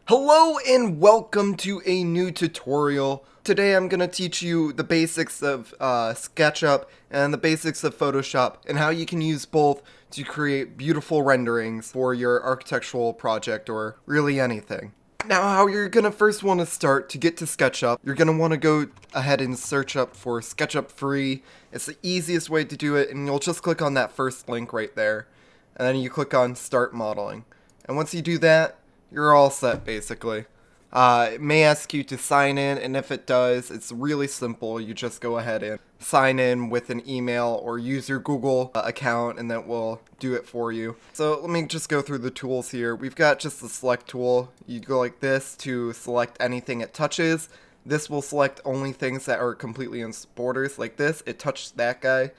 Hello and welcome to a new tutorial. Today I'm going to teach you the basics of SketchUp and the basics of Photoshop and how you can use both to create beautiful renderings for your architectural project or really anything. Now how you're going to first want to start to get to SketchUp, you're going to want to go ahead and search up for SketchUp free. It's the easiest way to do it, and you'll just click on that first link right there. And then you click on Start Modeling. And once you do that, you're all set basically. It may ask you to sign in, and if it does, it's really simple. You just go ahead and sign in with an email or use your Google account, and that will do it for you. So let me just go through the tools here. We've got just the select tool. You go like this to select anything it touches. This will select only things that are completely in borders. Like this, it touched that guy.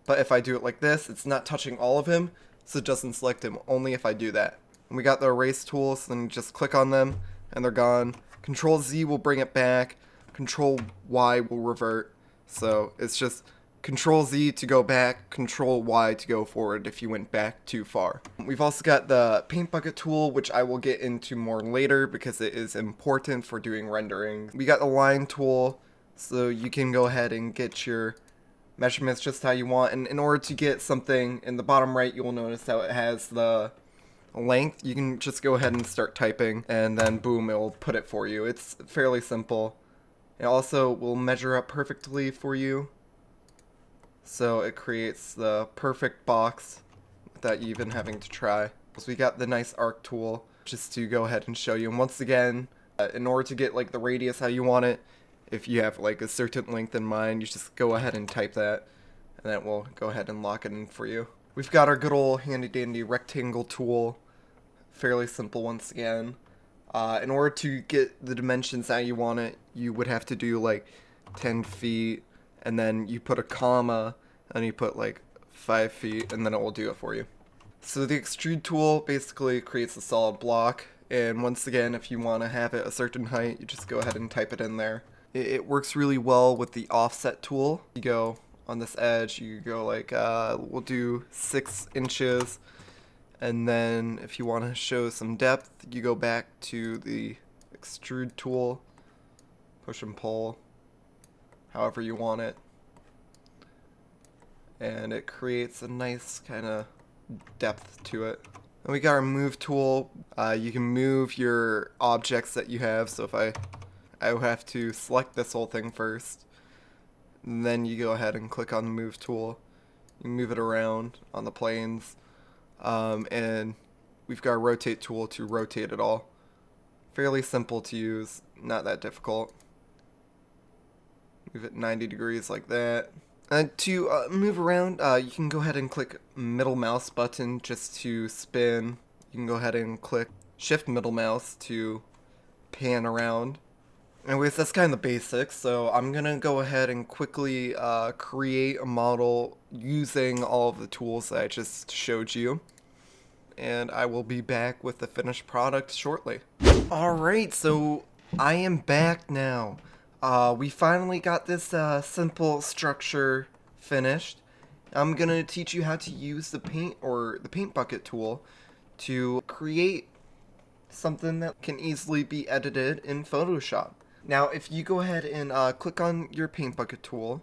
But if I do it like this, it's not touching all of him, so it doesn't select him, only if I do that. And we got the erase tools, so then you just click on them and they're gone. Control Z will bring it back. Control Y will revert. So it's just Control Z to go back, Control Y to go forward if you went back too far. We've also got the paint bucket tool, which I will get into more later because it is important for doing rendering. We got the line tool, so you can go ahead and get your measurements just how you want. And in order to get something in the bottom right, you will notice how it has the length. You can just go ahead and start typing, and then boom, it will put it for you. It's fairly simple. It also will measure up perfectly for you, so it creates the perfect box without you even having to try. So we got the nice arc tool just to go ahead and show you. And once again, in order to get like the radius how you want it, if you have like a certain length in mind, you just go ahead and type that, and that will go ahead and lock it in for you. We've got our good old handy dandy rectangle tool. Fairly simple once again. In order to get the dimensions how you want it, you would have to do like 10 feet, and then you put a comma, and you put like 5 feet, and then it will do it for you. So the extrude tool basically creates a solid block, and once again, if you want to have it a certain height, you just go ahead and type it in there. It works really well with the offset tool. You go on this edge, you go like, we'll do 6 inches. And then if you want to show some depth, you go back to the extrude tool, push and pull, however you want it. And it creates a nice kind of depth to it. And we got our move tool. You can move your objects that you have. So if I would have to select this whole thing first. And then you go ahead and click on the move tool. You can move it around on the planes. And we've got a rotate tool to rotate it all. Fairly simple to use, not that difficult. Move it 90 degrees like that. To move around, you can go ahead and click middle mouse button just to spin. You can go ahead and click shift middle mouse to pan around. Anyways, that's kind of the basics, so I'm gonna go ahead and quickly create a model using all of the tools that I just showed you, and I will be back with the finished product shortly. Alright, so I am back now. We finally got this simple structure finished. I'm gonna teach you how to use the paint bucket tool to create something that can easily be edited in Photoshop. Now, if you go ahead and click on your paint bucket tool,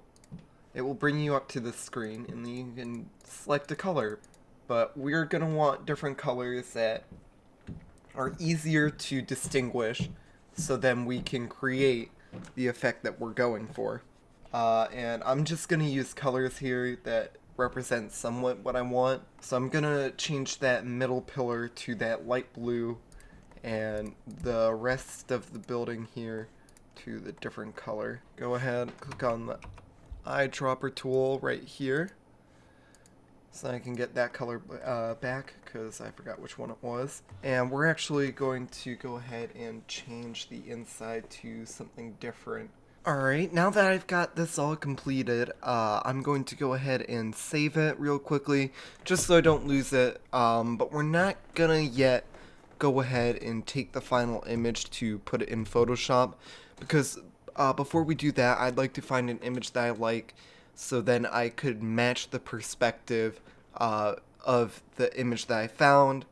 it will bring you up to this screen, and then you can select a color. But we're going to want different colors that are easier to distinguish, so then we can create the effect that we're going for. And I'm just going to use colors here that represent somewhat what I want. So I'm going to change that middle pillar to that light blue, and the rest of the building here to the different color. Go ahead, click on the eyedropper tool right here, so I can get that color back, because I forgot which one it was. And we're actually going to go ahead and change the inside to something different. Alright, now that I've got this all completed, I'm going to go ahead and save it real quickly, just so I don't lose it, but we're not gonna yet go ahead and take the final image to put it in Photoshop, because before we do that, I'd like to find an image that I like, so then I could match the perspective of the image that I found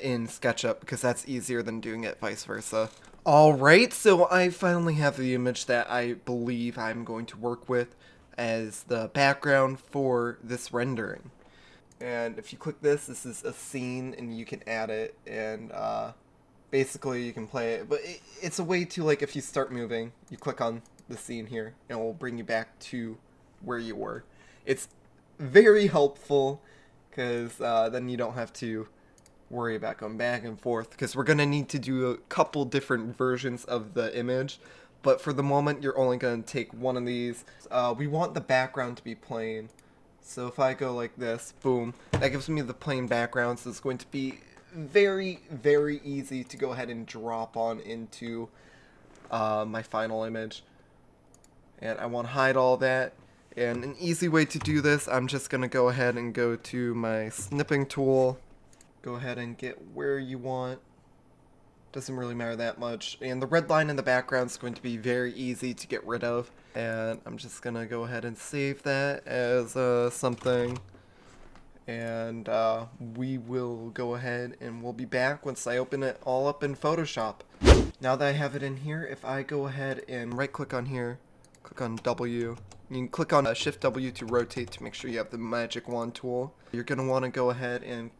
in SketchUp because that's easier than doing it vice versa. Alright, so I finally have the image that I believe I'm going to work with as the background for this rendering. And if you click this, this is a scene and you can add it, and basically you can play it. But it's a way to, like, if you start moving, you click on the scene here and it will bring you back to where you were. It's very helpful because then you don't have to worry about going back and forth, because we're going to need to do a couple different versions of the image, but for the moment you're only going to take one of these. We want the background to be plain, so if I go like this, boom, that gives me the plain background, so it's going to be very, very easy to go ahead and drop on into my final image. And I want to hide all that, and an easy way to do this, I'm just going to go ahead and go to my snipping tool. Go ahead and get where you want. Doesn't really matter that much. And the red line in the background is going to be very easy to get rid of. And I'm just going to go ahead and save that as something. And we will go ahead and we'll be back once I open it all up in Photoshop. Now that I have it in here, if I go ahead and right click on here, click on W. You can click on Shift W to rotate to make sure you have the magic wand tool. You're going to want to go ahead and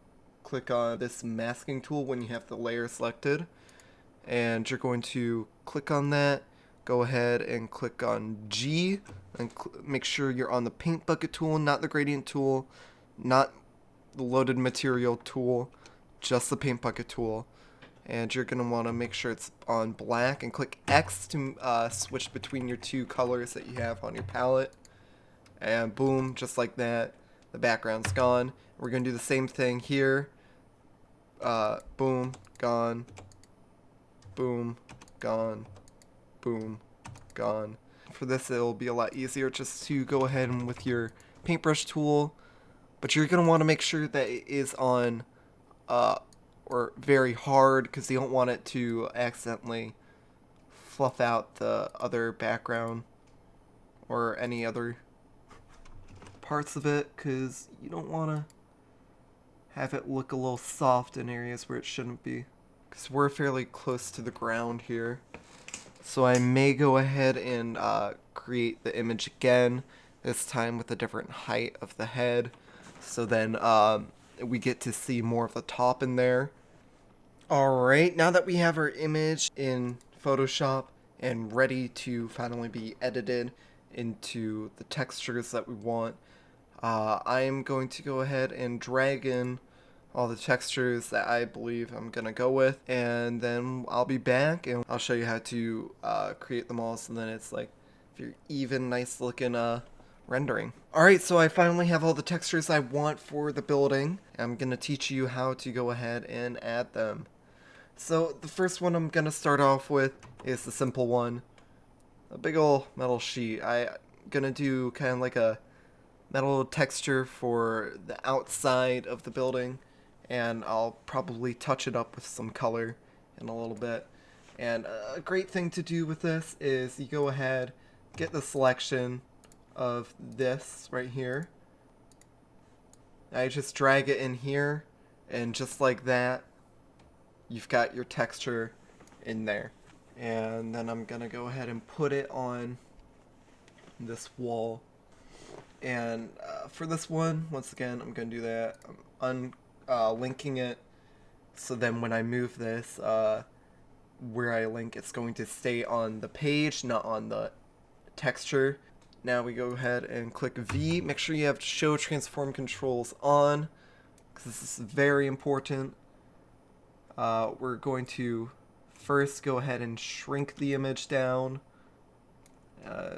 click on this masking tool when you have the layer selected, and you're going to click on that, go ahead and click on G, and make sure you're on the paint bucket tool, not the gradient tool, not the loaded material tool, just the paint bucket tool. And you're going to want to make sure it's on black, and click X to switch between your two colors that you have on your palette, and boom, just like that, the background's gone. We're going to do the same thing here. Boom, gone, boom, gone, boom, gone. For this, it'll be a lot easier just to go ahead and with your paintbrush tool, but you're going to want to make sure that it is on, or very hard, because you don't want it to accidentally fluff out the other background or any other parts of it, because you don't want to have it look a little soft in areas where it shouldn't be, because we're fairly close to the ground here. So I may go ahead and create the image again, this time with a different height of the head, so then we get to see more of the top in there. Alright, now that we have our image in Photoshop and ready to finally be edited into the textures that we want, I am going to go ahead and drag in all the textures that I believe I'm gonna go with, and then I'll be back and I'll show you how to create them all, so then it's like very even, nice looking rendering. Alright, so I finally have all the textures I want for the building. I'm gonna teach you how to go ahead and add them. So the first one I'm gonna start off with is the simple one, a big old metal sheet. I'm gonna do kind of like a metal texture for the outside of the building, and I'll probably touch it up with some color in a little bit. And a great thing to do with this is you go ahead, get the selection of this right here. I just drag it in here, and just like that, you've got your texture in there. And then I'm gonna go ahead and put it on this wall. And for this one, once again, I'm gonna do that. I'm linking it, so then when I move this, where I link, it's going to stay on the page, not on the texture. Now we go ahead and click V. Make sure you have Show Transform Controls on, because this is very important. We're going to first go ahead and shrink the image down,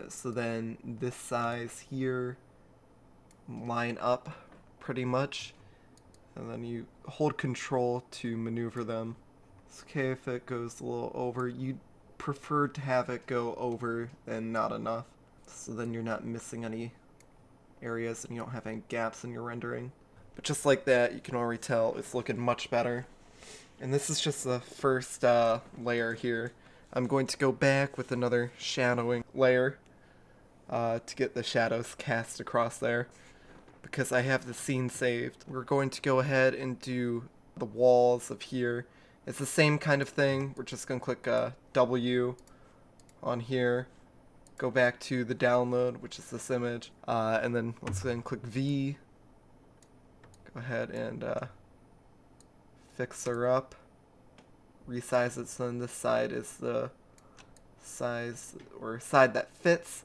so then this size here line up pretty much, and then you hold Control to maneuver them. It's okay if it goes a little over. You'd prefer to have it go over than not enough, so then you're not missing any areas and you don't have any gaps in your rendering. But just like that, you can already tell it's looking much better. And this is just the first layer here. I'm going to go back with another shadowing layer to get the shadows cast across there, because I have the scene saved. We're going to go ahead and do the walls of here. It's the same kind of thing. We're just going to click W on here. Go back to the download, which is this image. And then once again, click V. Go ahead and fix her up. Resize it so then this side is the size or side that fits.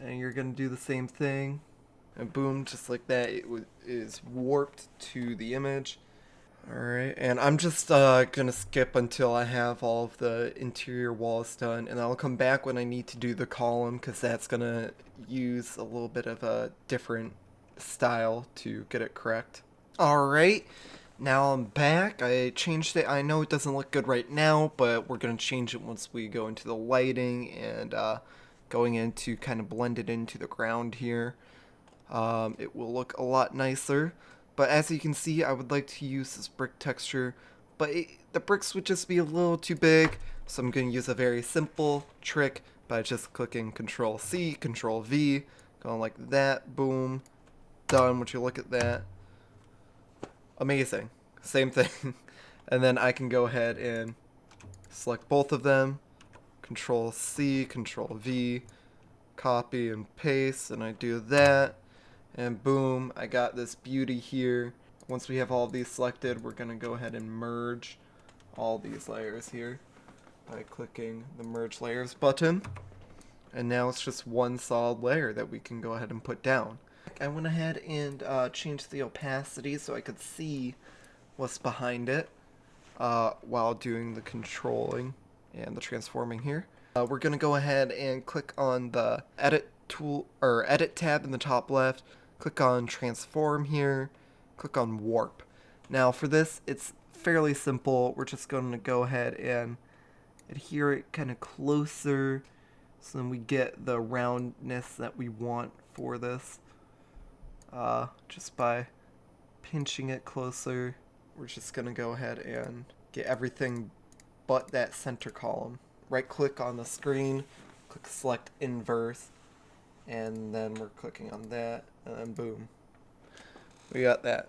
And you're going to do the same thing. And boom, just like that, it is warped to the image. Alright, and I'm just gonna skip until I have all of the interior walls done, and I'll come back when I need to do the column, because that's gonna use a little bit of a different style to get it correct. Alright, now I'm back. I changed it. I know it doesn't look good right now, but we're gonna change it once we go into the lighting and going in to kind of blend it into the ground here. It will look a lot nicer. But as you can see, I would like to use this brick texture, but the bricks would just be a little too big, so I'm going to use a very simple trick by just clicking Control C, Control V, going like that, boom, done. Would you look at that? Amazing. Same thing. And then I can go ahead and select both of them, Control C, Control V, copy and paste, and I do that. And boom, I got this beauty here. Once we have all of these selected, we're going to go ahead and merge all these layers here by clicking the Merge Layers button. And now it's just one solid layer that we can go ahead and put down. I went ahead and changed the opacity so I could see what's behind it while doing the controlling and the transforming here. We're going to go ahead and click on the Edit tool or Edit tab in the top left. Click on Transform here, click on Warp. Now for this, it's fairly simple. We're just going to go ahead and adhere it kind of closer so then we get the roundness that we want for this. Just by pinching it closer, we're just going to go ahead and get everything but that center column. Right click on the screen, click Select Inverse, and then we're clicking on that, and then boom, we got that.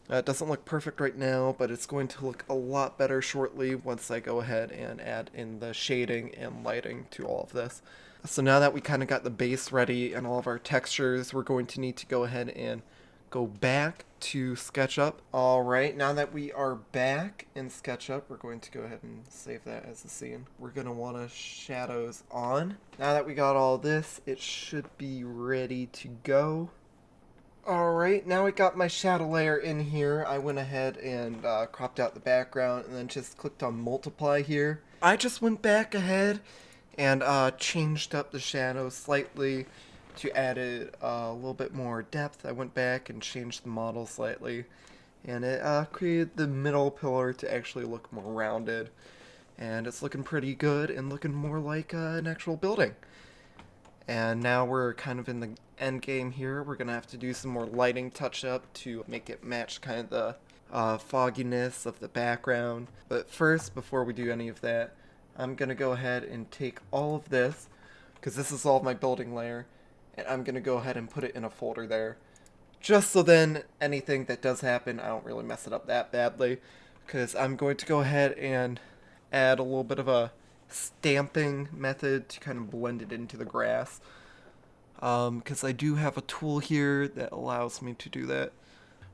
It doesn't look perfect right now, but it's going to look a lot better shortly once I go ahead and add in the shading and lighting to all of this. So now that we kind of got the base ready and all of our textures, we're going to need to go ahead and go back to SketchUp. Alright, now that we are back in SketchUp, we're going to go ahead and save that as a scene. We're going to want to shadows on. Now that we got all this, it should be ready to go. Alright, now I got my shadow layer in here. I went ahead and cropped out the background and then just clicked on multiply here. I just went back ahead and changed up the shadow slightly to add it a little bit more depth. I went back and changed the model slightly, and it created the middle pillar to actually look more rounded, and it's looking pretty good and looking more like an actual building. And now we're kind of in the end game here. We're gonna have to do some more lighting touch up to make it match kind of the fogginess of the background. But first, before we do any of that, I'm gonna go ahead and take all of this, because this is all of my building layer, and I'm going to go ahead and put it in a folder there. Just so then anything that does happen, I don't really mess it up that badly. Because I'm going to go ahead and add a little bit of a stamping method to kind of blend it into the grass. Because I do have a tool here that allows me to do that.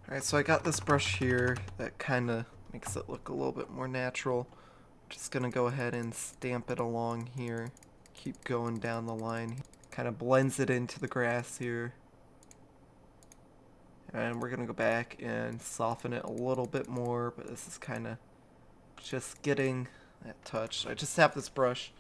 Alright, so I got this brush here that kind of makes it look a little bit more natural. Just going to go ahead and stamp it along here. Keep going down the line. Kind of blends it into the grass here. And we're going to go back and soften it a little bit more, but this is kind of just getting that touch. I just have this brush.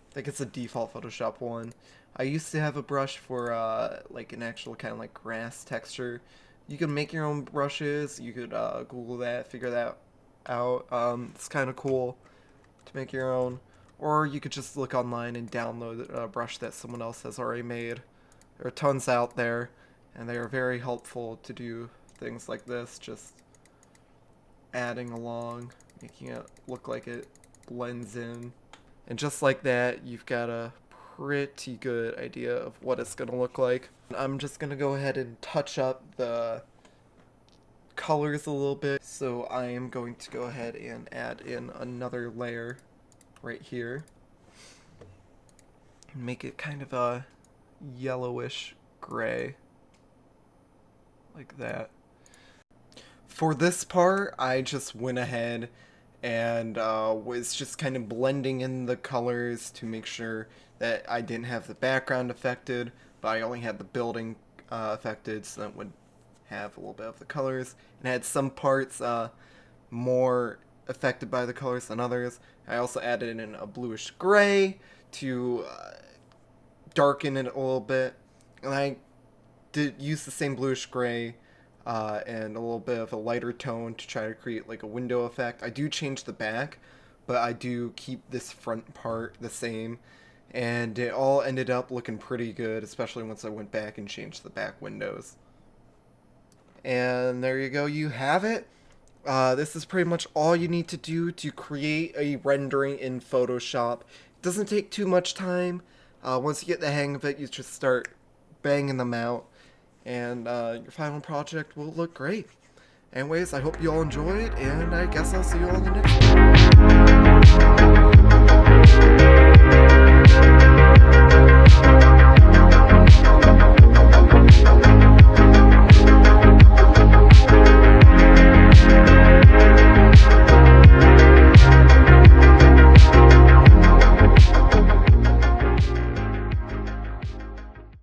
I think it's a default Photoshop one. I used to have a brush for like an actual kind of like grass texture. You can make your own brushes. You could Google that, figure that out. It's kind of cool to make your own. Or you could just look online and download a brush that someone else has already made. There are tons out there, and they are very helpful to do things like this, just adding along, making it look like it blends in. And just like that, you've got a pretty good idea of what it's going to look like. I'm just going to go ahead and touch up the colors a little bit. So I am going to go ahead and add in another layer right here. Make it kind of a yellowish gray. Like that. For this part, I just went ahead and was just kind of blending in the colors to make sure that I didn't have the background affected, but I only had the building affected, so that would have a little bit of the colors. And I had some parts more affected by the colors than others. I also added in a bluish gray to darken it a little bit. And I did use the same bluish gray and a little bit of a lighter tone to try to create like a window effect. I do change the back, but I do keep this front part the same. And it all ended up looking pretty good, especially once I went back and changed the back windows. And there you go, you have it. This is pretty much all you need to do to create a rendering in Photoshop. It doesn't take too much time. Once you get the hang of it, you just start banging them out, and your final project will look great. Anyways, I hope you all enjoyed, and I guess I'll see you all in the next one.